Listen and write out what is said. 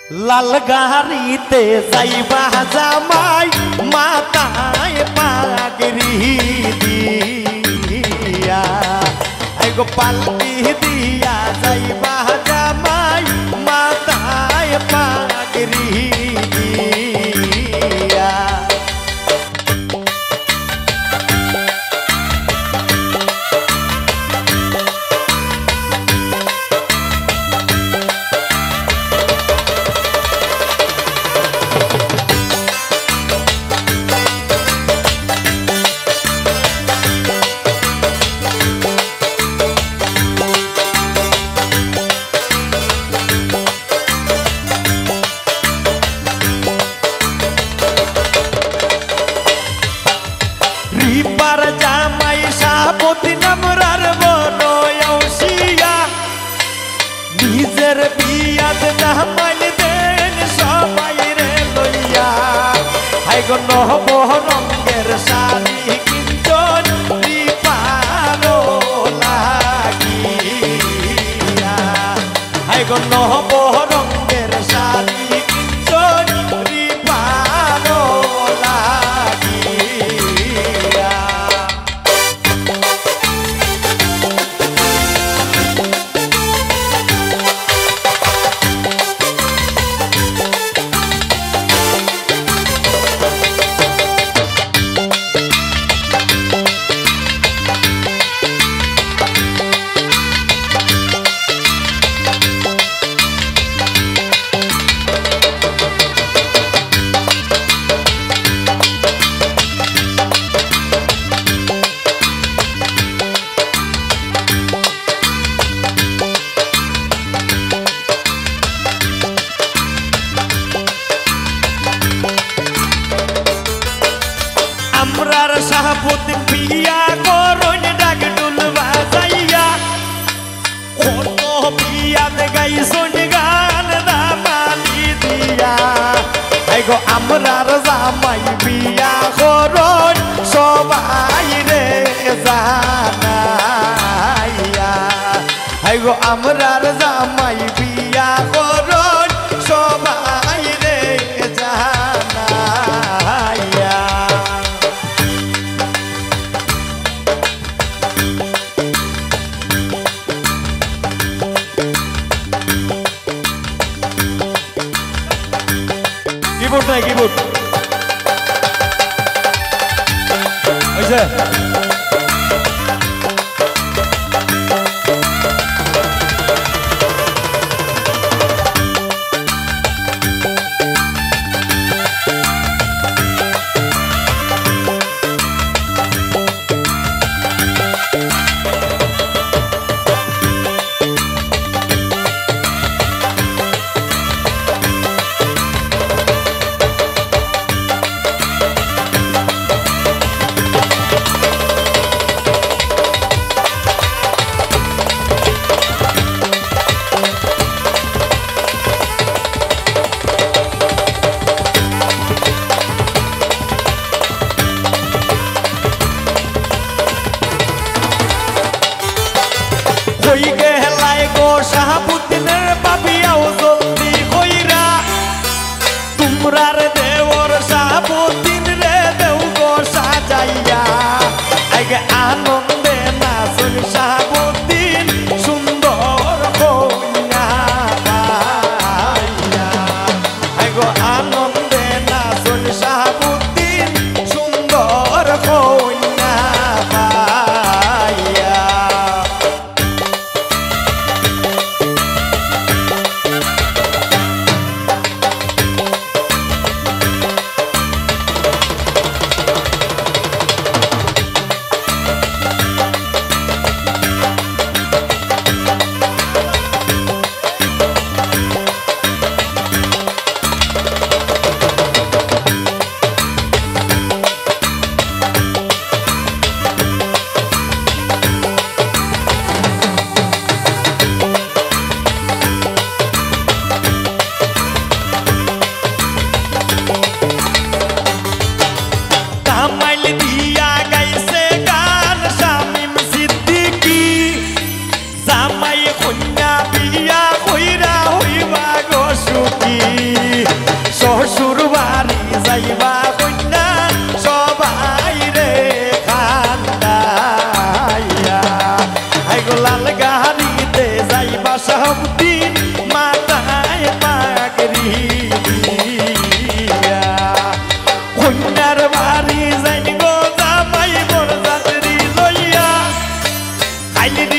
লাল গাড়িতে যাইবা জামাই মাথায় পাগড়ি দিয়া আইগো পাল্টি দিয়া যাইবা জামাই মাথায় পাগড়ি দিয়া রিপার জামাই সাপতি নামরার বনয়সিয়া নিজের বিয়াদ নামাইল দেন সবাই রে লইয়া আইগো নহব রঙের শাড়ি কিঞ্চন রিপারো লাগিয়া আইগো নহব রঙের শাড়ি কিঞ্চন রিপারো লাগিয়া আমরার সাহাবত বিয়া করন ডাক ডুল বাজাইয়া কত বিয়াত গাইছন গান দামালি দিয়া আইগো আমরার জামাই বিয়া করন সবাই রে জানাইয়া আইগো আমরার জামাই বিয়া করন সবাই রে জানাইয়া কিবোর্ড নাই কিবোর্ড হইছে সব দিন মাথায় পাগড়ি দিয়া কন্যার বাড়ি যাই গো জামাই বর যাত্রী লইয়া আইলি